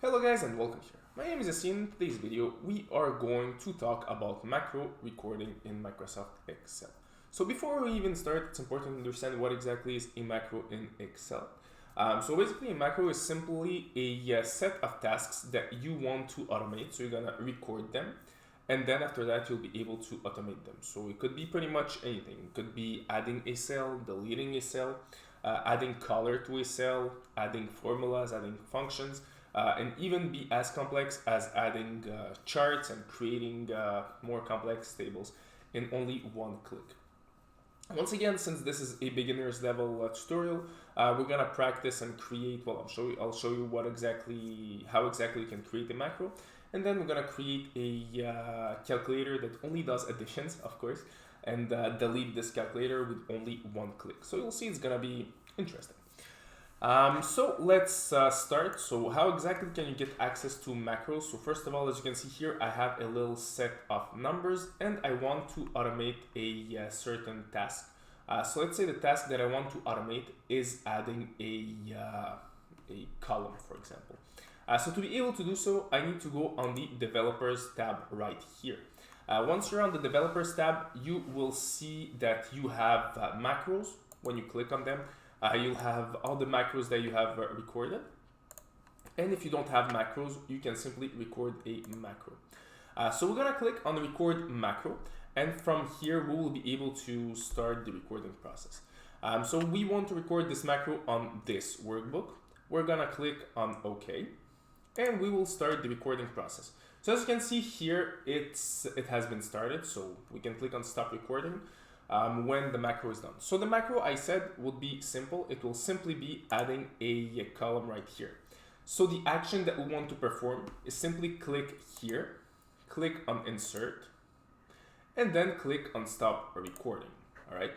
Hello guys and welcome here. My name is Yassine. In today's video we are going to talk about macro recording in Microsoft Excel. So before we even start, it's important to understand what exactly is a macro in Excel. So basically a macro is simply a set of tasks that you want to automate. So you're gonna record them and then after that you'll be able to automate them. So it could be pretty much anything. It could be adding a cell, deleting a cell, adding color to a cell, adding formulas, adding functions. And even be as complex as adding charts and creating more complex tables in only one click. Once again, since this is a beginner's level tutorial, we're gonna practice and create. Well, I'll show you how exactly you can create a macro, and then we're gonna create a calculator that only does additions, of course, and delete this calculator with only one click. So you'll see it's gonna be interesting. So let's start. So how exactly can you get access to macros? So first of all, as you can see here, I have a little set of numbers and I want to automate a certain task. So let's say the task that I want to automate is adding a column, for example. So to be able to do so, I need to go on the developers tab right here. Once you're on the developers tab, you will see that you have macros. When you click on them, you'll have all the macros that you have recorded. And if you don't have macros, you can simply record a macro. So we're gonna click on the record macro. And from here, we will be able to start the recording process. So we want to record this macro on this workbook. We're gonna click on OK. And we will start the recording process. So as you can see here, it has been started. So we can click on stop recording. When the macro is done. So the macro I said would be simple. It will simply be adding a column right here. So the action that we want to perform is simply click here, click on insert, and then click on stop recording. All right.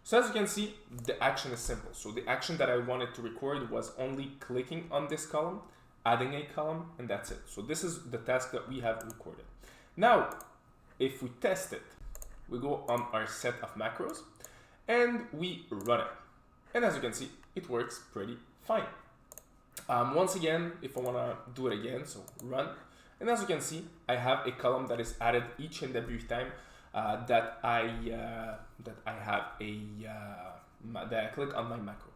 So as you can see, the action is simple. So the action that I wanted to record was only clicking on this column, adding a column, and that's it. So this is the task that we have recorded. Now, if we test it, we go on our set of macros and we run it. And as you can see, it works pretty fine. Once again, if I want to do it again, so run. And as you can see, I have a column that is added each and every time that I click on my macro.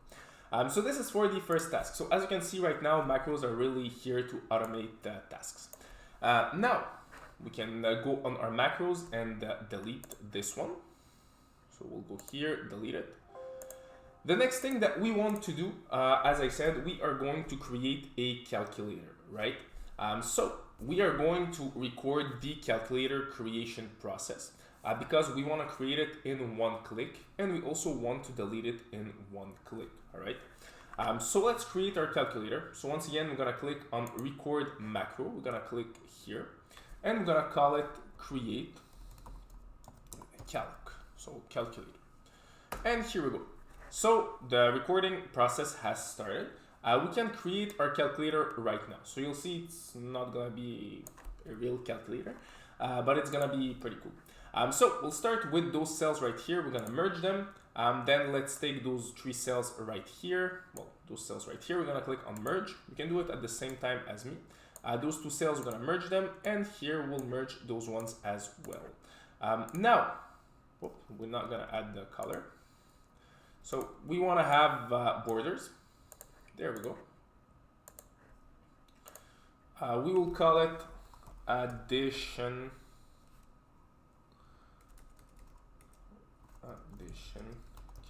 So this is for the first task. So as you can see right now, macros are really here to automate tasks. Now, we can go on our macros and delete this one. So we'll go here, delete it. The next thing that we want to do, as I said, we are going to create a calculator, right? So we are going to record the calculator creation process because we want to create it in one click and we also want to delete it in one click, all right? So let's create our calculator. So once again, we're going to click on record macro. We're going to click here. And we're gonna call it create calc, so calculator. And here we go. So the recording process has started. We can create our calculator right now. So you'll see it's not gonna be a real calculator, but it's gonna be pretty cool. So we'll start with those cells right here. We're gonna merge them. Then let's take those three cells right here. Well, those cells right here, we're gonna click on merge. We can do it at the same time as me. Those two cells, we're gonna merge them, and here we'll merge those ones as well. Now, we're not gonna add the color. So we wanna have borders. There we go. We will call it addition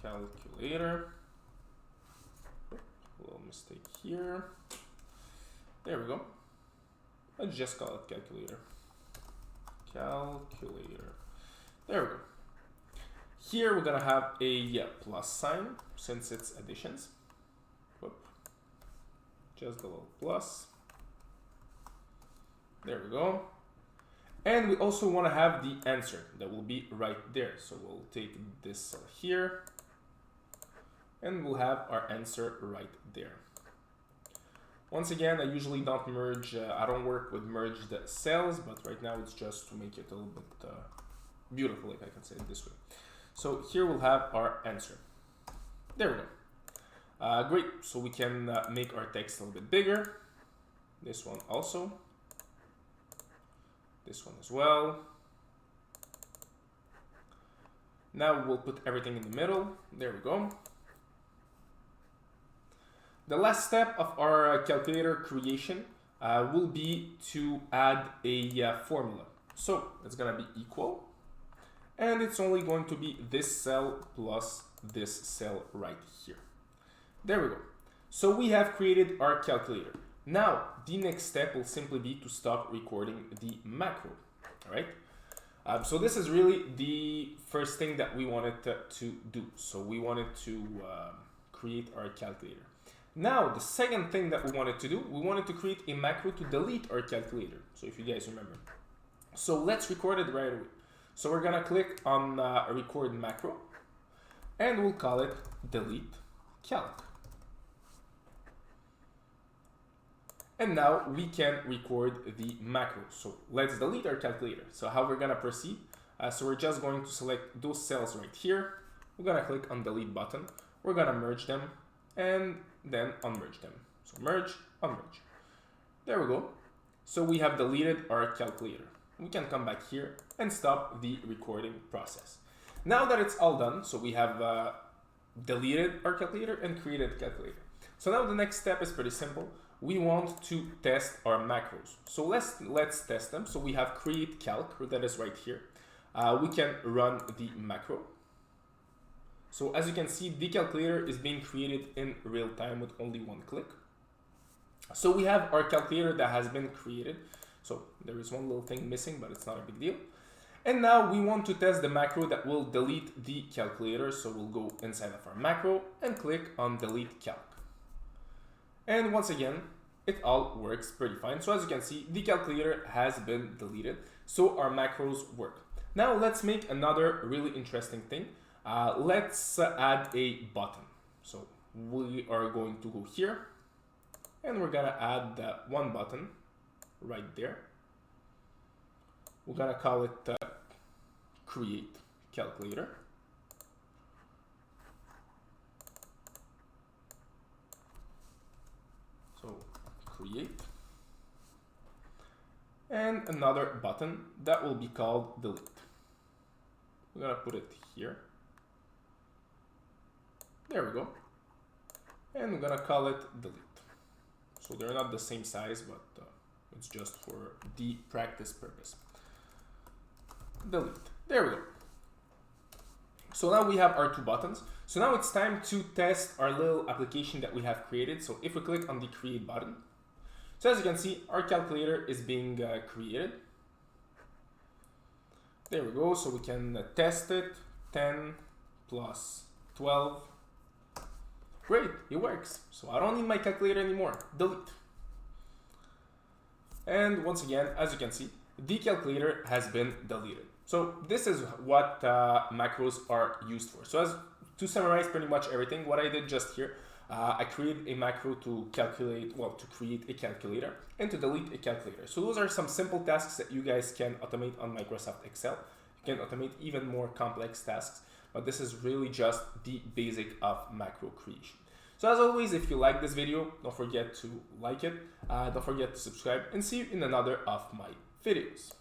calculator. A little mistake here. There we go. Let's just call it calculator. Calculator. There we go. Here we're gonna have a plus sign since it's additions. Whoop. Just a little plus. There we go. And we also want to have the answer that will be right there. So we'll take this cell here and we'll have our answer right there. Once again, I usually don't merge, I don't work with merged cells, but right now it's just to make it a little bit beautiful, if I can say it this way. So here we'll have our answer. There we go. Great, so we can make our text a little bit bigger. this one also, this one as well. Now we'll put everything in the middle. There we go. The last step of our calculator creation will be to add a formula. So it's going to be equal, and it's only going to be this cell plus this cell right here. There we go. So we have created our calculator. Now the next step will simply be to stop recording the macro. All right. So this is really the first thing that we wanted to do. So we wanted to create our calculator. Now the second thing that we wanted to do, we wanted to create a macro to delete our calculator. So if you guys remember. So let's record it right away. So we're gonna click on record macro, and we'll call it delete calc. And now we can record the macro. So let's delete our calculator. So how we're gonna proceed? So we're just going to select those cells right here. We're gonna click on delete button. We're gonna merge them and then unmerge them. So merge, unmerge. There we go. So we have deleted our calculator. We can come back here and stop the recording process. Now that it's all done, so we have deleted our calculator and created a calculator. So now the next step is pretty simple. We want to test our macros. So let's test them. So we have create calc, that is right here. We can run the macro. So as you can see, the calculator is being created in real time with only one click. So we have our calculator that has been created. So there is one little thing missing, but it's not a big deal. And now we want to test the macro that will delete the calculator. So we'll go inside of our macro and click on delete calc. And once again, it all works pretty fine. So as you can see, the calculator has been deleted. So our macros work. Now let's make another really interesting thing. Let's add a button. So we are going to go here and we're gonna add that one button right there. We're gonna call it create calculator. So create, and another button that will be called delete. We're gonna put it here. There we go. And we're gonna call it delete. So they're not the same size, but it's just for the practice purpose. Delete. There we go. So now we have our two buttons. So now it's time to test our little application that we have created. So if we click on the create button, so as you can see, our calculator is being created. There we go. So we can test it. 10 plus 12. Great, it works. So I don't need my calculator anymore. Delete. And once again, as you can see, the calculator has been deleted. So this is what macros are used for. So to summarize pretty much everything, what I did just here, I created a macro to calculate, well, to create a calculator and to delete a calculator. So those are some simple tasks that you guys can automate on Microsoft Excel. You can automate even more complex tasks, but this is really just the basic of macro creation. So as always, if you like this video, don't forget to like it, don't forget to subscribe, and see you in another of my videos.